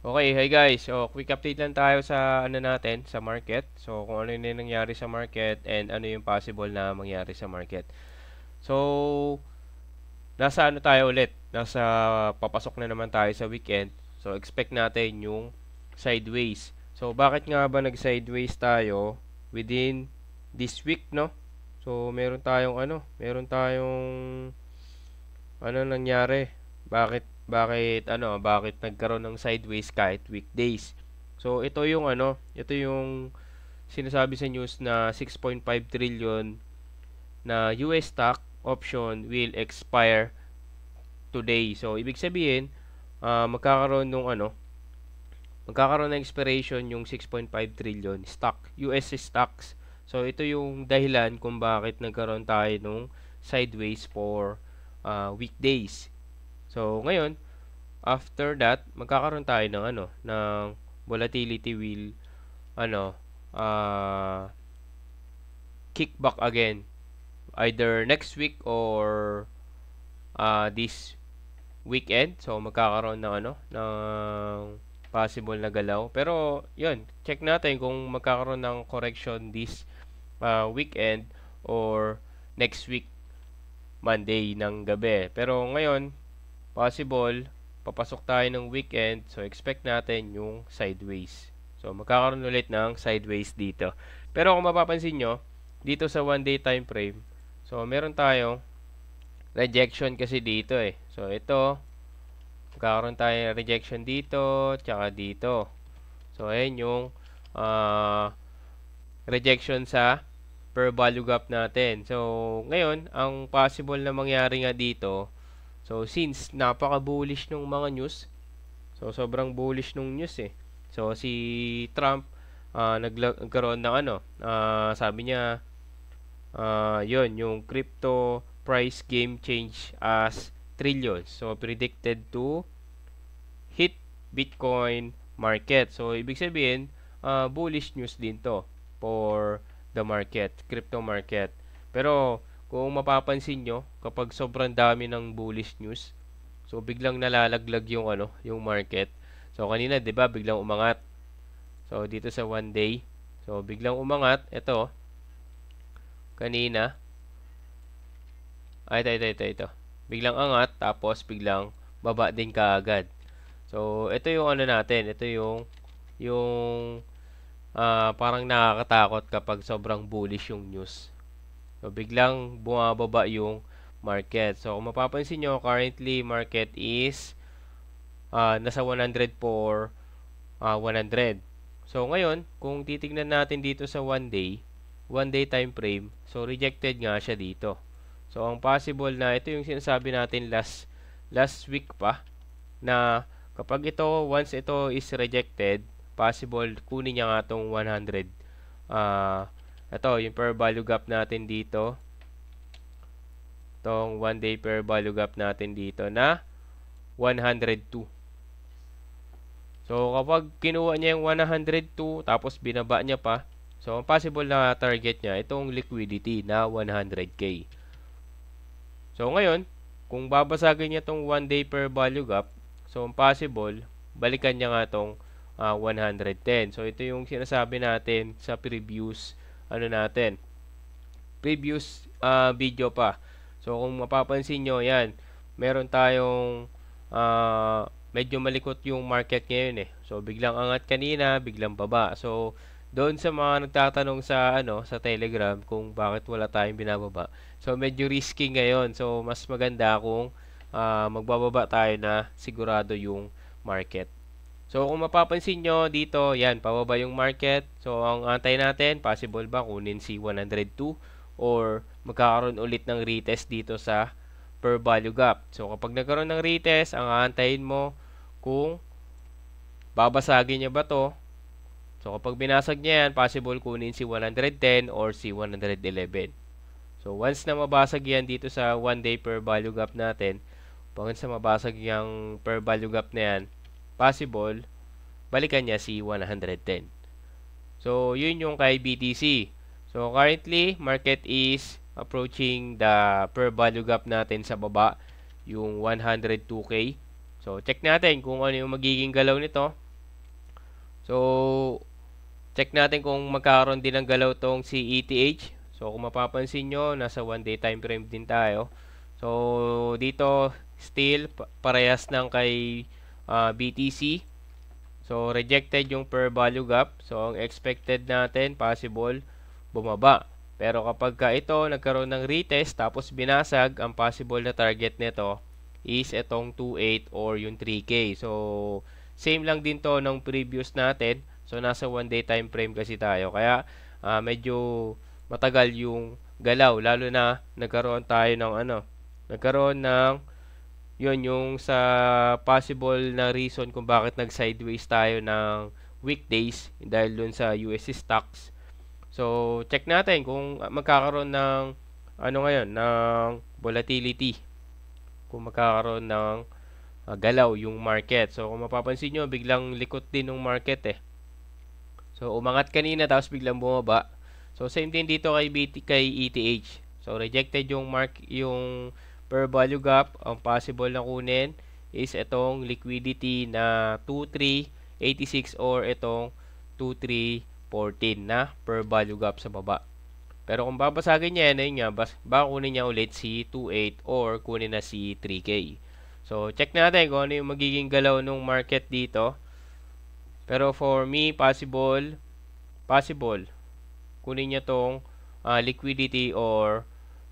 Okay, hi guys. So, quick update lang tayo sa ano natin, sa market. So, kung ano yung nangyari sa market and ano yung possible na mangyari sa market. So, nasa ano tayo ulit? Nasa papasok na naman tayo sa weekend. So, expect natin yung sideways. So, bakit nga ba nag-sideways tayo within this week, no? So, meron tayong ano nangyari? Bakit nagkaroon ng sideways kahit weekdays? So ito yung sinasabi sa news na 6.5 trillion na US stock option will expire today. So ibig sabihin, magkakaroon ng expiration yung 6.5 trillion US stocks. So ito yung dahilan kung bakit nagkaroon tayo nung sideways for weekdays. So ngayon, after that, magkakaroon tayo ng volatility will ano uh, kick back again either next week or this weekend. So magkakaroon ng possible na galaw. Pero 'yun, check natin kung magkakaroon ng correction this weekend or next week Monday ng gabi. Pero ngayon, possible papasok tayo ng weekend, so expect natin yung sideways. So magkakaroon ulit ng sideways dito. Pero kung mapapansin nyo, dito sa 1 day time frame, so meron tayong rejection kasi dito eh. So ito, magkakaroon tayo ng rejection dito, tsaka dito. So ayan yung uh, rejection sa per value gap natin. So ngayon, ang possible na mangyari nga dito, so since napaka-bullish nung mga news, so sobrang bullish nung news eh. So si Trump nagkaroon ng sabi niya 'yon yung crypto price game change as trillions. So predicted to hit Bitcoin market. So ibig sabihin bullish news din to for the market, crypto market. Pero kung mapapansin nyo, kapag sobrang dami ng bullish news, so biglang nalalaglag yung market. So kanina 'di ba biglang umangat. So dito sa 1 day, so biglang umangat, ito kanina. Ito. Biglang angat tapos biglang baba din kaagad. So ito yung natin, ito yung parang nakakatakot kapag sobrang bullish yung news. So biglang bumababa yung market. So kung mapapansin nyo, currently market is nasa 100 for 100. So ngayon, kung titignan natin dito sa 1 day time frame, so rejected nga siya dito. So ang possible na ito yung sinasabi natin last week pa na kapag once ito is rejected, possible kunin niya nga tong 100. Ito yung per value gap natin dito. Itong 1 day per value gap natin dito na 102. So, kapag kinuha niya yung 102, tapos binaba niya pa, so, ang possible na target niya, itong liquidity na 100K. So, ngayon, kung babasagin niya itong 1 day per value gap, so, ang possible, balikan niya nga itong 110. So, ito yung sinasabi natin sa previous, previous video pa. So, kung mapapansin nyo, yan, meron tayong medyo malikot yung market ngayon eh. So biglang angat kanina, biglang baba. So doon sa mga nagtatanong sa Telegram kung bakit wala tayong binababa. So medyo risky ngayon. So mas maganda kung magbababa tayo na sigurado yung market. So kung mapapansin nyo dito, yan, pababa yung market. So ang antay natin, possible ba kunin si 102 or magkakaroon ulit ng retest dito sa per value gap. So kapag nagkaroon ng retest, ang aantayin mo kung babasagin niya ba to. So kapag binasag niya yan, possible kunin si 110 or si 111. So once na mabasag yan dito sa 1 day per value gap natin, once na mabasag yung per value gap na yan, possible balikan niya si 110. So yun yung kay BTC. So currently, market is approaching the per value gap natin sa baba, yung 102K. So check natin kung ano yung magiging galaw nito. So, check natin kung magkakaroon din ng galaw tong si ETH. So, kung mapapansin nyo, nasa 1-day time frame din tayo. So, dito, still, parehas ng kay BTC. So, rejected yung per value gap. So, ang expected natin, possible, bumaba. Pero kapag ka ito, nagkaroon ng retest, tapos binasag, ang possible na target nito is itong 2.8 or yung 3K. So, same lang din to ng previous natin. So, nasa 1-day time frame kasi tayo. Kaya, medyo matagal yung galaw. Lalo na, nagkaroon tayo ng nagkaroon ng yun yung sa possible na reason kung bakit nag-sideways tayo ng weekdays dahil dun sa US stocks. So, check natin kung magkakaroon ng ngayon, ng volatility. Kung magkakaroon ng galaw yung market. So, kung mapapansin nyo, biglang likot din ng market eh. So, umangat kanina tapos biglang bumaba. So, same din dito kay ETH. So, rejected yung yung per value gap. Ang possible na kunin is itong liquidity na 2386 or itong 2314 na per value gap sa baba. Pero kung babasagin niya, ayun nga, baka kunin niya ulit si 28 or kunin na si 3K. So, check natin kung ano yung magiging galaw ng market dito. Pero for me, possible, kunin niya tong liquidity or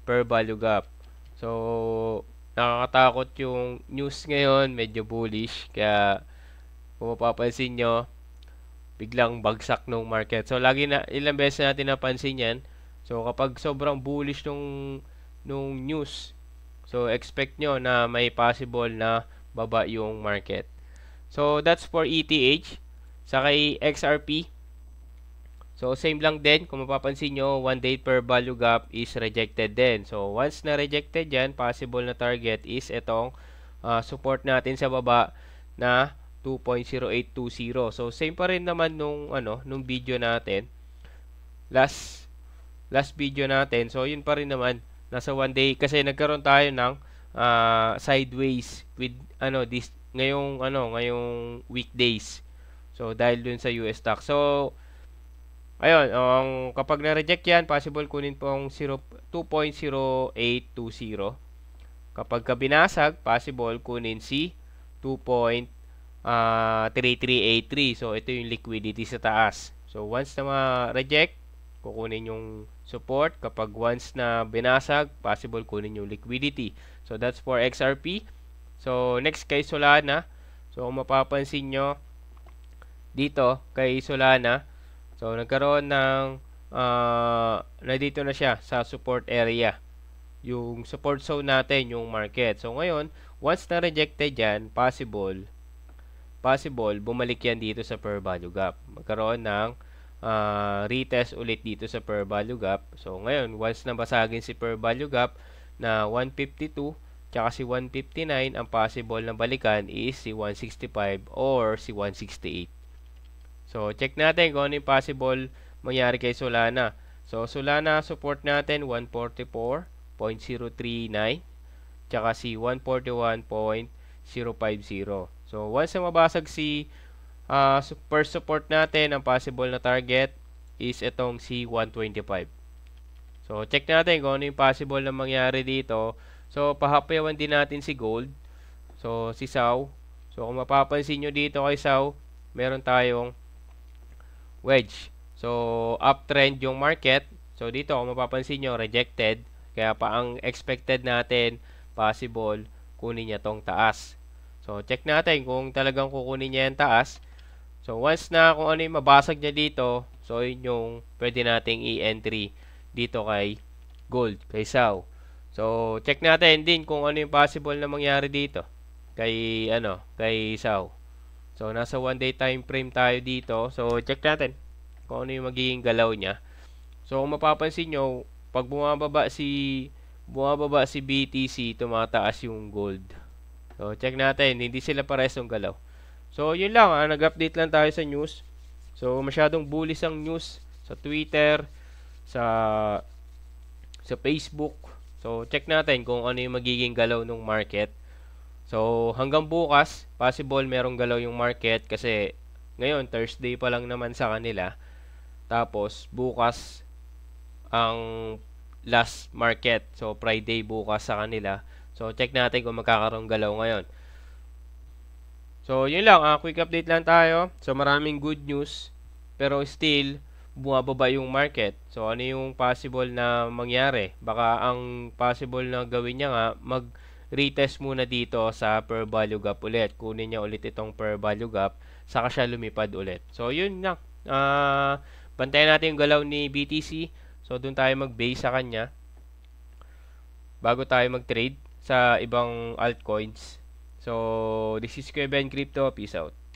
per value gap. So, nakakatakot yung news ngayon, medyo bullish. Kaya, kung mapapansin nyo, biglang bagsak ng market. So, ilang beses natin napansin yan. So, kapag sobrang bullish nung news, so, expect nyo na may possible na baba yung market. So, that's for ETH. Sa kay XRP, so, same lang din. Kung mapapansin nyo, 1-day per value gap is rejected din. So, once na rejected yan, possible na target is itong support natin sa baba na 2.0820. So, same pa rin naman nung video natin. Last video natin. So, yun pa rin naman. Nasa 1-day. Kasi nagkaroon tayo ng sideways with ngayong weekdays. So, dahil dun sa US stock. So, ayun, kapag na-reject yan, possible kunin pong 2.0820. Kapag binasag, possible kunin si 2.3383. So, ito yung liquidity sa taas. So, once na ma-reject, kukunin yung support. Kapag once na binasag, possible kunin yung liquidity. So, that's for XRP. So, next kay Solana. So, kung mapapansin nyo, dito kay Solana, so nagkaroon ng dito na siya sa support area. Yung support zone natin, yung market. So, ngayon, once na rejected yan, possible, bumalik yan dito sa per value gap. Magkaroon ng retest ulit dito sa per value gap. So, ngayon, once na basagin si per value gap na 152, tsaka si 159, ang possible na balikan is si 165 or si 168. So, check natin kung ano yung possible mangyari kay Solana. So, Solana support natin 144.039 tsaka si 141.050. So, once na mabasag si first support natin, ang possible na target is itong si 125. So, check natin kung ano yung possible na mangyari dito. So, pahapayawan din natin si gold. So, si SAW. So, kung mapapansin nyo dito kay SAW, meron tayong wedge. So, uptrend yung market. So, dito kung mapapansin nyo, rejected. Kaya pa ang expected natin, possible, kunin niya tong taas. So, check natin kung talagang kukunin niya yung taas. So, once na kung ano yung mabasag niya dito, so, yun yung pwede nating i-entry dito kay gold, kay SAW. So, check natin din kung ano yung possible na mangyari dito kay SAW. So, nasa 1-day time frame tayo dito. So, check natin kung ano yung magiging galaw niya. So, kung mapapansin nyo, pag bumababa si BTC, tumataas yung gold. So, check natin. Hindi sila parehas yung galaw. So, yun lang. Nag-update lang tayo sa news. So, masyadong bullish ang news sa Twitter, sa Facebook. So, check natin kung ano yung magiging galaw ng market. So, hanggang bukas, possible merong galaw yung market kasi Ngayon, Thursday pa lang naman sa kanila. Tapos, bukas ang last market. So, Friday bukas sa kanila. So, check natin kung magkakaroon galaw ngayon. So, yun lang. Quick update lang tayo. So, maraming good news. Pero still, bumababa yung market. So, ano yung possible na mangyari? Baka ang possible na gawin niya nga, retest muna dito sa per value gap ulit. Kunin niya ulit itong per value gap, saka siya lumipad ulit. So, yun lang. Bantayan natin yung galaw ni BTC. So, dun tayo mag-base sa kanya bago tayo mag-trade sa ibang altcoins. So, this is Kuya Ben Crypto. Peace out.